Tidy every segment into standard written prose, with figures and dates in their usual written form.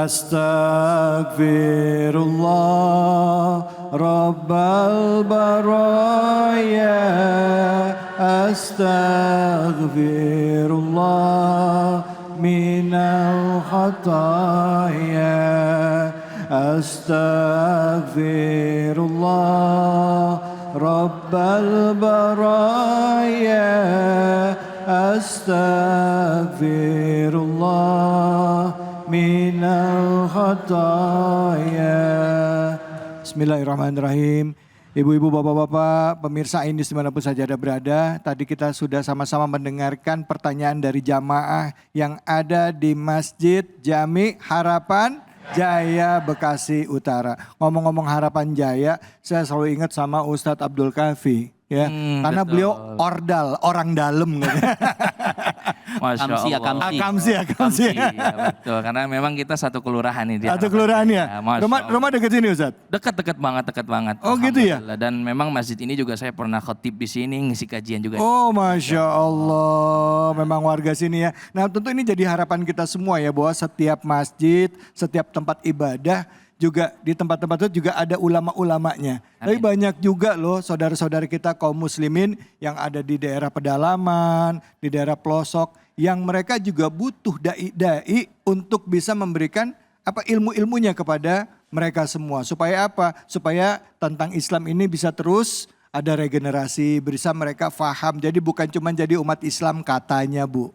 Astaghfirullah Rabbal baraya. Astaghfirullah minal khataya. Astaghfirullah Rabbal baraya. Astaghfirullah minal khataya. Bismillahirrahmanirrahim. Ibu-ibu, bapak-bapak, pemirsa ini dimanapun saja Anda berada. Tadi kita sudah sama-sama mendengarkan pertanyaan dari jamaah yang ada di Masjid Jami Harapan Jaya Bekasi Utara. Ngomong-ngomong Harapan Jaya, saya selalu ingat sama Ustadz Abdul Kafi. Ya, karena betul. beliau ordal, orang dalam. Masya Allah. Akamsi. Ya, betul, karena memang kita satu kelurahan nih. Satu kelurahan ya? Rumah dekat sini Ustadz? Dekat banget. Oh gitu ya? Dan memang masjid ini juga saya pernah khotib di sini, ngisi kajian juga. Oh Masya Allah, memang warga sini ya. Nah tentu ini jadi harapan kita semua ya, bahwa setiap masjid, setiap tempat ibadah, juga di tempat-tempat itu juga ada ulama-ulamanya. Tapi banyak juga loh saudara-saudara kita kaum muslimin yang ada di daerah pedalaman, di daerah pelosok, yang mereka juga butuh dai-dai untuk bisa memberikan ilmu-ilmunya kepada mereka semua. Supaya apa? Supaya tentang Islam ini bisa terus ada regenerasi, bisa mereka faham. Jadi bukan cuma jadi umat Islam katanya Bu.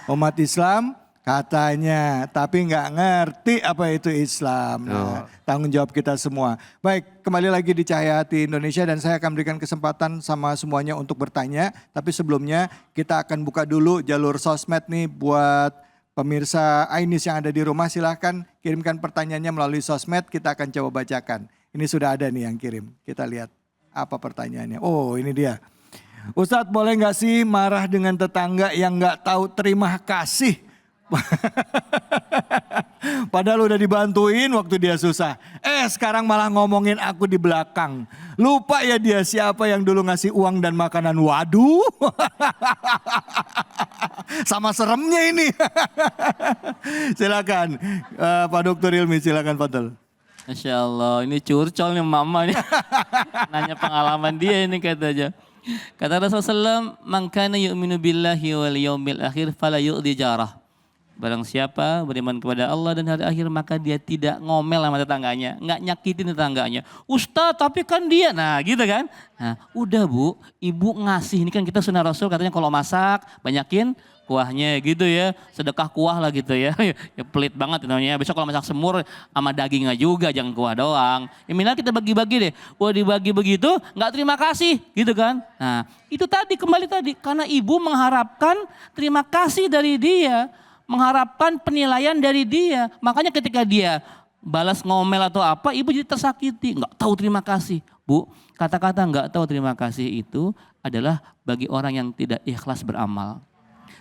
Umat Islam katanya, tapi nggak ngerti apa itu Islam. Nah, tanggung jawab kita semua. Baik, kembali lagi di Cahaya Hati Indonesia dan saya akan berikan kesempatan sama semuanya untuk bertanya. Tapi sebelumnya kita akan buka dulu jalur sosmed nih buat pemirsa Ainis yang ada di rumah. Silahkan kirimkan pertanyaannya melalui sosmed, kita akan coba bacakan. Ini sudah ada nih yang kirim, kita lihat apa pertanyaannya. Oh ini dia. Ustadz boleh nggak sih marah dengan tetangga yang nggak tahu terima kasih? Padahal udah dibantuin waktu dia susah. Sekarang malah ngomongin aku di belakang. Lupa ya dia siapa yang dulu ngasih uang dan makanan. Waduh. Sama seremnya ini. Silakan Pak Dr. Ilmi, silakan Fadl. Masya Allah, ini curcol nih mama nih. Nanya pengalaman dia ini katanya. Kata Rasulullah SAW, "Man kana yu'minu billahi wal yawmil akhir fala yu'dhi jarah." Barang siapa beriman kepada Allah dan hari akhir maka dia tidak ngomel sama tetangganya. Nggak nyakitin tetangganya. Ustaz tapi kan dia. Nah gitu kan. Nah udah Bu, ibu ngasih. Ini kan kita sunnah Rasul katanya kalau masak banyakin kuahnya gitu ya. Sedekah kuah lah gitu ya. Ya pelit banget namanya. Besok kalau masak semur sama dagingnya juga jangan kuah doang. Ya minimal kita bagi-bagi deh. Wah dibagi begitu nggak terima kasih gitu kan. Nah itu tadi kembali tadi. Karena ibu mengharapkan terima kasih dari dia. Mengharapkan penilaian dari dia. Makanya ketika dia balas ngomel atau apa, ibu jadi tersakiti. Nggak tahu terima kasih. Bu, kata-kata nggak tahu terima kasih itu adalah bagi orang yang tidak ikhlas beramal.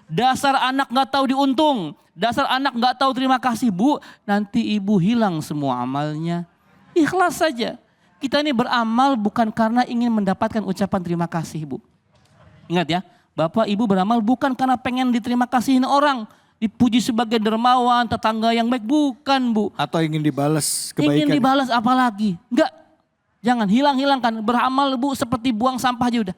Dasar anak nggak tahu diuntung. Dasar anak nggak tahu terima kasih. Bu, nanti ibu hilang semua amalnya. Ikhlas saja. Kita ini beramal bukan karena ingin mendapatkan ucapan terima kasih, Bu. Ingat ya, Bapak Ibu beramal bukan karena pengen diterima kasihin orang. Dipuji sebagai dermawan, tetangga yang baik. Bukan Bu. Atau ingin dibalas kebaikan. Ingin dibalas apalagi. Enggak. Jangan hilangkan. Beramal Bu seperti buang sampah aja udah.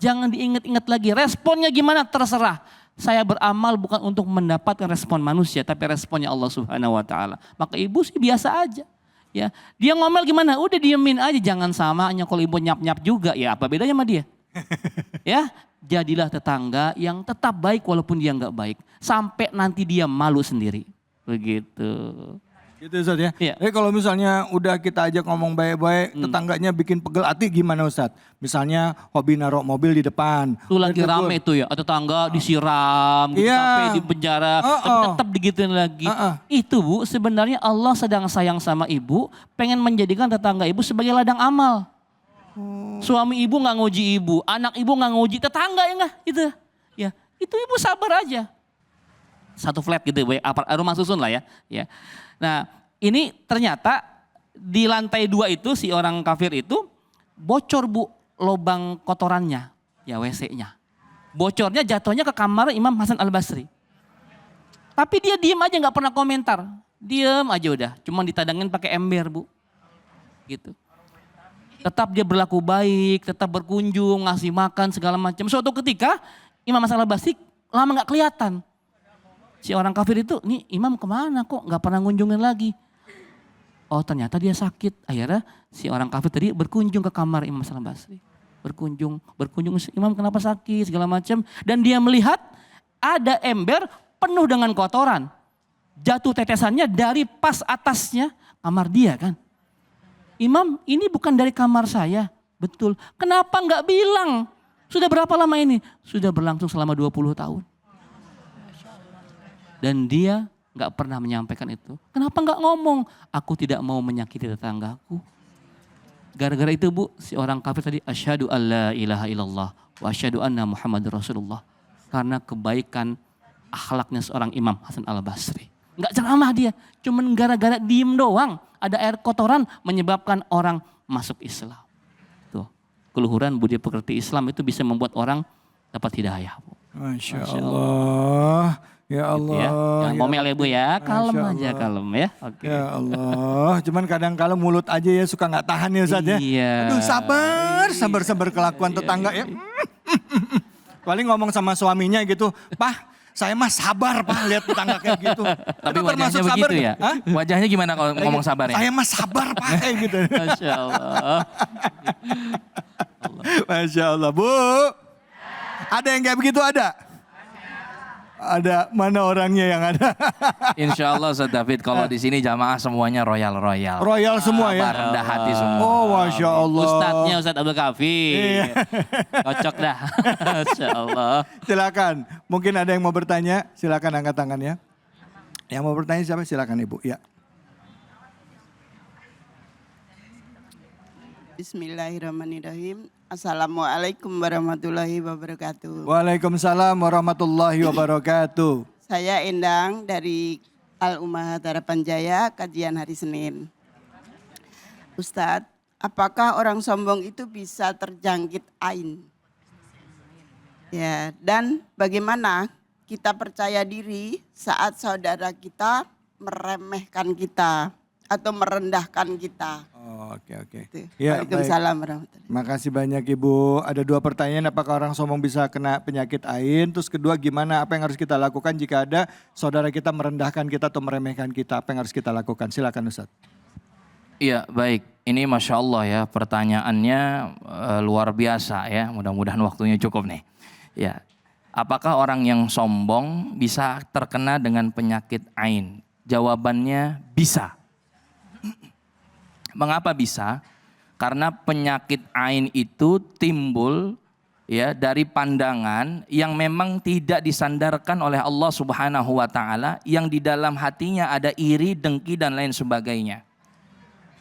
Jangan diingat-ingat lagi. Responnya gimana terserah. Saya beramal bukan untuk mendapatkan respon manusia. Tapi responnya Allah Subhanahu Wa Taala. Maka ibu sih biasa aja. Ya, dia ngomel gimana? Udah diemin aja. Jangan samanya kalau ibu nyap-nyap juga. Ya apa bedanya sama dia? Ya, jadilah tetangga yang tetap baik walaupun dia nggak baik. Sampai nanti dia malu sendiri. Begitu. Gitu Ustadz ya. Iya. Tapi kalau misalnya udah kita ajak ngomong baik-baik, tetangganya bikin pegel hati gimana Ustadz? Misalnya hobi naruh mobil di depan. Itu lagi rame tuh ya, tetangga disiram, gitu, Iya. sampai di penjara, tapi tetap digituin lagi. Itu Bu, sebenarnya Allah sedang sayang sama ibu, pengen menjadikan tetangga ibu sebagai ladang amal. Suami ibu nggak nguji ibu, anak ibu nggak nguji tetangga ya nggak, gitu. Ya, itu ibu sabar aja. Satu flat gitu, rumah susun lah ya. Ya. Nah, ini ternyata di lantai 2 itu si orang kafir itu bocor Bu lubang kotorannya, ya WC-nya. Bocornya jatuhnya ke kamar Imam Hasan Al-Basri. Tapi dia diem aja nggak pernah komentar. Diem aja udah. Cuma ditadangin pakai ember Bu. Gitu. Tetap dia berlaku baik, tetap berkunjung, ngasih makan segala macam. Suatu ketika Imam Hasan al-Basri lama nggak kelihatan. Si orang kafir itu, nih imam kemana kok nggak pernah ngunjungin lagi. Oh ternyata dia sakit. Akhirnya si orang kafir tadi berkunjung ke kamar Imam Hasan al-Basri. Berkunjung, imam kenapa sakit segala macam. Dan dia melihat ada ember penuh dengan kotoran. Jatuh tetesannya dari pas atasnya kamar dia kan. Imam ini bukan dari kamar saya. Betul. Kenapa nggak bilang? Sudah berapa lama ini? Sudah berlangsung selama 20 tahun. Dan dia nggak pernah menyampaikan itu. Kenapa nggak ngomong? Aku tidak mau menyakiti tetanggaku. Gara-gara itu Bu, si orang kafir tadi asyhadu alla ilaha illallah wa asyhadu anna Muhammadur Rasulullah. Karena kebaikan akhlaknya seorang Imam Hasan al-Basri. Nggak ceramah dia, cuman gara-gara diem doang. Ada air kotoran menyebabkan orang masuk Islam. Tuh, keluhuran budi pekerti Islam itu bisa membuat orang dapat hidayah. Bu. Masya Allah. Ya Allah. Gitu ya. Jangan ngomel ya Bu ya, kalem Masya aja Allah. kalem ya. Oke. Ya Allah, cuman kadang kalau mulut aja ya suka nggak tahan ya Ustaz ya. Iya. Aduh sabar kelakuan tetangga ya. Paling ngomong sama suaminya gitu, Pak saya mah sabar Pak lihat tetangga kayak gitu. Tapi Itu wajahnya termasuk sabar begitu ya. nggak? Hah? Wajahnya gimana kalau ngomong sabar ya? Saya mah sabar Pak kayak gitu. Masya Allah. Masya Allah Bu. Ada yang kayak begitu ada? Ada, mana orangnya yang ada? Insya Allah Ustaz David kalau di sini jamaah semuanya royal. Royal semua ya? Rendah hati semua. Oh Masya Allah. Ustadznya Ustadz Abdul Kafi. Iya. Cocok dah. Masya Allah. Silakan, mungkin ada yang mau bertanya, silakan angkat tangannya. Yang mau bertanya siapa? Silakan Ibu. Ya. Bismillahirrahmanirrahim. Assalamualaikum warahmatullahi wabarakatuh. Waalaikumsalam warahmatullahi wabarakatuh. Saya Endang dari Al-Ummahat Harapan Jaya, kajian hari Senin. Ustadz, apakah orang sombong itu bisa terjangkit ain? Ya, dan bagaimana kita percaya diri saat saudara kita meremehkan kita atau merendahkan kita? Oh, oke. Gitu. Ya, Waalaikumsalam warahmatullahi. Makasih banyak Ibu. Ada 2 pertanyaan, apakah orang sombong bisa kena penyakit ain? Terus kedua, gimana apa yang harus kita lakukan jika ada saudara kita merendahkan kita atau meremehkan kita? Apa yang harus kita lakukan? Silakan Ustaz. Iya baik, ini Masya Allah ya pertanyaannya luar biasa ya. Mudah-mudahan waktunya cukup nih. Ya, apakah orang yang sombong bisa terkena dengan penyakit ain? Jawabannya bisa. Mengapa bisa? Karena penyakit ain itu timbul ya dari pandangan yang memang tidak disandarkan oleh Allah Subhanahu wa taala, yang di dalam hatinya ada iri, dengki dan lain sebagainya.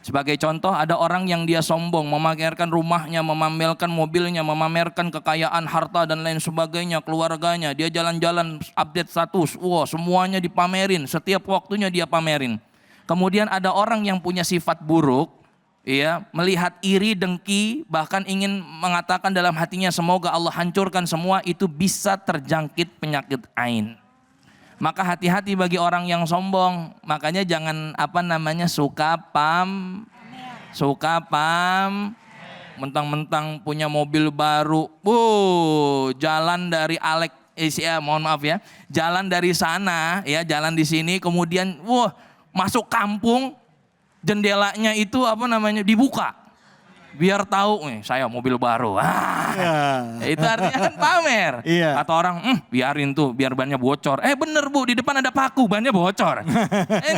Sebagai contoh, ada orang yang dia sombong, memamerkan rumahnya, memamerkan mobilnya, memamerkan kekayaan, harta dan lain sebagainya, keluarganya. Dia jalan-jalan update status, wah semuanya dipamerin, setiap waktunya dia pamerin. Kemudian ada orang yang punya sifat buruk, ya, melihat iri, dengki, bahkan ingin mengatakan dalam hatinya semoga Allah hancurkan semua, itu bisa terjangkit penyakit ain. Maka hati-hati bagi orang yang sombong. Makanya jangan suka pam, mentang-mentang punya mobil baru, jalan dari mohon maaf ya, jalan dari sana, ya, jalan di sini, kemudian, masuk kampung, jendelanya itu dibuka. Biar tahu, saya mobil baru. Itu artinya kan pamer. Iya. Atau orang, biarin tuh, biar bannya bocor. Bener Bu, di depan ada paku, bannya bocor.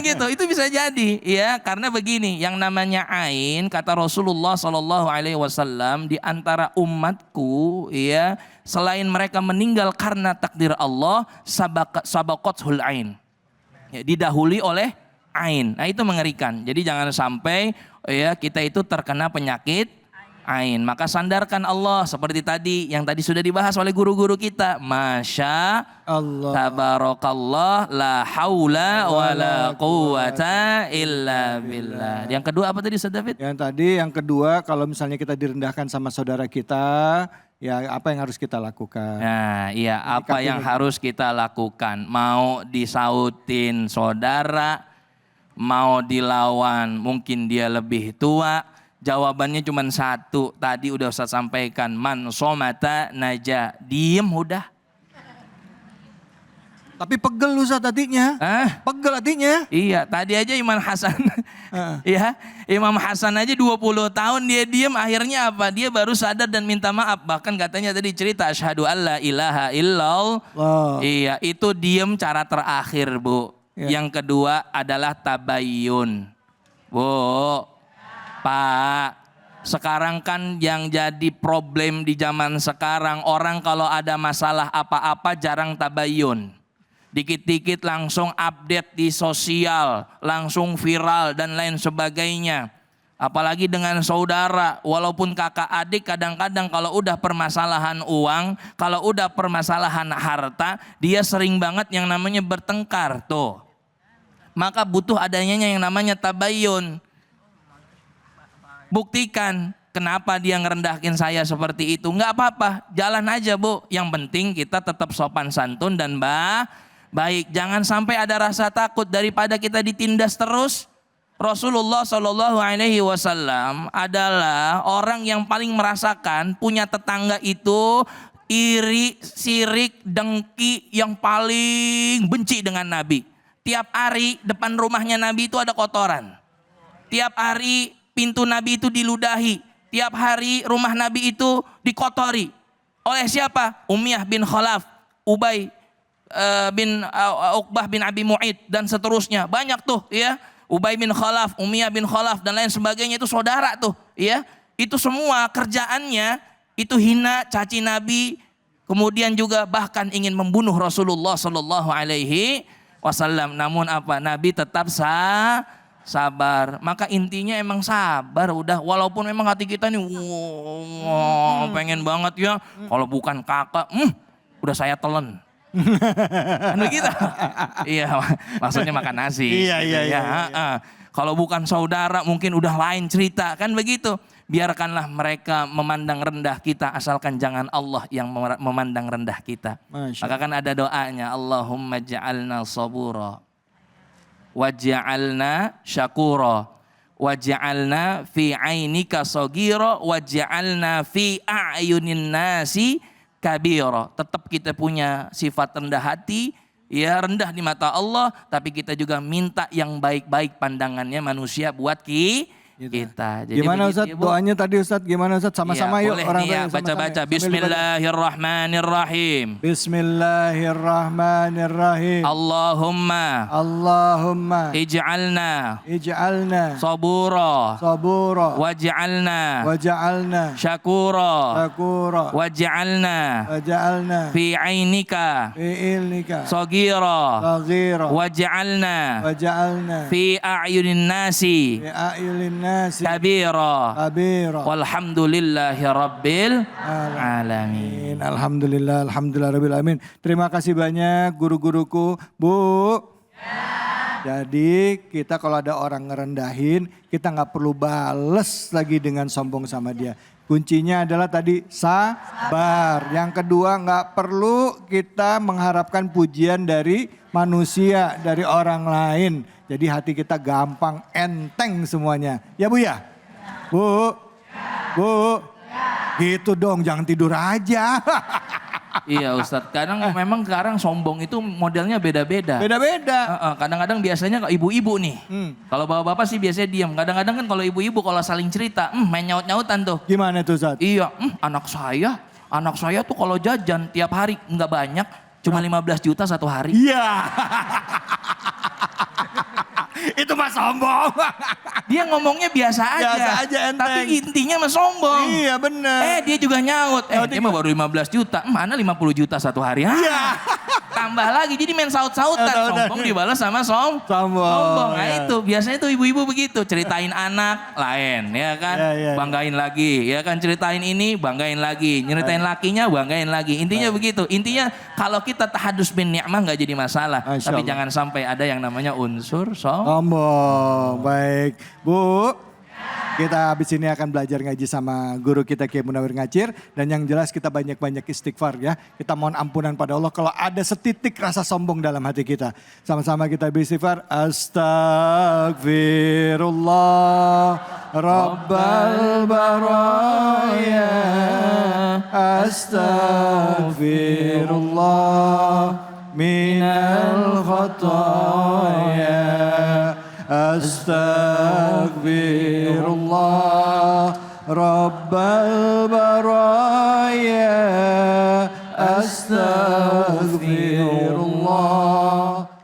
Gitu, itu bisa jadi. Ya, karena begini, yang namanya ain, kata Rasulullah SAW, di antara umatku, ya, selain mereka meninggal karena takdir Allah, sabaqathul ain. Ya, didahului oleh ain. Nah itu mengerikan. Jadi jangan sampai ya kita itu terkena penyakit ain. Maka sandarkan Allah seperti tadi yang tadi sudah dibahas oleh guru-guru kita. Masya Allah. Tabarakallah la haula wala quwata illa billah. Yang kedua apa tadi Ustaz David? Yang kedua, kalau misalnya kita direndahkan sama saudara kita, ya apa yang harus kita lakukan. Nah, iya apa yang harus kita lakukan? Mau disautin saudara, mau dilawan mungkin dia lebih tua, jawabannya cuma satu. Tadi udah Ustaz sampaikan, man somata naja. Diem udah. Tapi pegel Ustaz hatinya. Pegel hatinya. Iya, tadi aja Imam Hasan. Ya, Imam Hasan aja 20 tahun dia diem, akhirnya apa? Dia baru sadar dan minta maaf. Bahkan katanya tadi cerita asyhadu alla ilaha illallah. Iya, itu diem cara terakhir, Bu. Ya. Yang kedua adalah tabayyun. Bu, Pak, sekarang kan yang jadi problem di zaman sekarang, orang kalau ada masalah apa-apa jarang tabayyun. Dikit-dikit langsung update di sosial, langsung viral dan lain sebagainya. Apalagi dengan saudara, walaupun kakak adik kadang-kadang kalau udah permasalahan uang, kalau udah permasalahan harta, dia sering banget yang namanya bertengkar tuh. Maka butuh adanya yang namanya tabayyun. Buktikan kenapa dia ngerendahkin saya seperti itu. Enggak apa-apa, jalan aja Bu. Yang penting kita tetap sopan santun dan baik, jangan sampai ada rasa takut daripada kita ditindas terus. Rasulullah Shallallahu Alaihi Wasallam adalah orang yang paling merasakan punya tetangga itu iri, sirik, dengki yang paling benci dengan Nabi. Tiap hari depan rumahnya Nabi itu ada kotoran. Tiap hari pintu Nabi itu diludahi. Tiap hari rumah Nabi itu dikotori. Oleh siapa? Umayyah bin Khalaf, Ubay bin Uqbah bin Abi Mu'id dan seterusnya. Banyak tuh ya. Ubay bin Khalaf, Umayyah bin Khalaf dan lain sebagainya itu saudara tuh ya. Itu semua kerjaannya itu hina, caci Nabi, kemudian juga bahkan ingin membunuh Rasulullah Sallallahu Alaihi Wasallam. Namun apa? Nabi tetap sabar. Maka intinya emang sabar udah. Walaupun memang hati kita nih pengen banget ya. Kalau bukan kakak, udah saya telan. Kan begitu. Iya, maksudnya makan nasi. Iya. Kalau bukan saudara mungkin udah lain cerita, kan begitu. Biarkanlah mereka memandang rendah kita, asalkan jangan Allah yang memandang rendah kita. Maka kan ada doanya, Allahumma ja'alna sabura waj'alna syakura waj'alna fi ainika sagira waj'alna fi a'yunin nasi kabira. Tetap kita punya sifat rendah hati, ya rendah di mata Allah, tapi kita juga minta yang baik-baik pandangannya manusia buat kita. Jadi gimana Ustaz ya, doanya tadi Ustaz? Gimana Ustaz? Sama-sama ya, yuk boleh orang nih ya, baca-baca. Bismillahirrahmanirrahim. Bismillahirrahmanirrahim. Allahumma ij'alna sabura waj'alna syakura waj'alna fi ainika sagira waj'alna fi a'yunin nasi kabira. Walhamdulillahi rabbil alamin. Alhamdulillah rabbil alamin. Terima kasih banyak guru-guruku. Bu. Jadi kita kalau ada orang ngerendahin, kita nggak perlu bales lagi dengan sombong sama dia. Kuncinya adalah tadi sabar. Yang kedua nggak perlu kita mengharapkan pujian dari manusia, dari orang lain. Jadi hati kita gampang, enteng semuanya. Ya Bu ya? Bu? Bu? Gitu dong, jangan tidur aja. Iya Ustadz, kadang memang sekarang sombong itu modelnya beda-beda. Beda-beda. Kadang-kadang biasanya ibu-ibu nih. Kalau bapak-bapak sih biasanya diam. Kadang-kadang kan kalau ibu-ibu kalau saling cerita, main nyaut-nyautan tuh. Gimana tuh Ustadz? Iya, anak saya tuh kalau jajan tiap hari nggak banyak, cuma 15 juta satu hari. Iya. Itu mah sombong. Dia ngomongnya biasa aja enteng. Tapi intinya mah sombong. Iya benar. Dia juga nyaut. Dia mah baru 15 juta. Mana 50 juta satu hari? Iya. Tambah lagi, jadi main saut-sautan. Sombong dibalas sama sombong. Nah itu, biasanya tuh ibu-ibu begitu. Ceritain anak, lain ya kan. Banggain lagi, ya kan. Ceritain ini, banggain lagi. Nyeritain lakinya, banggain lagi. Intinya begitu. Intinya kalau kita tahadus bin ni'mah gak jadi masalah. Tapi jangan sampai ada yang namanya unsur sombong. Baik. Bu. Kita habis ini akan belajar ngaji sama guru kita Kiai Munawir Ngacir. Dan yang jelas kita banyak-banyak istighfar ya. Kita mohon ampunan pada Allah kalau ada setitik rasa sombong dalam hati kita. Sama-sama kita beristighfar. Astagfirullah Rabbal baraya. Astagfirullah minal khataya. Astagfirullah Rabbal baraya.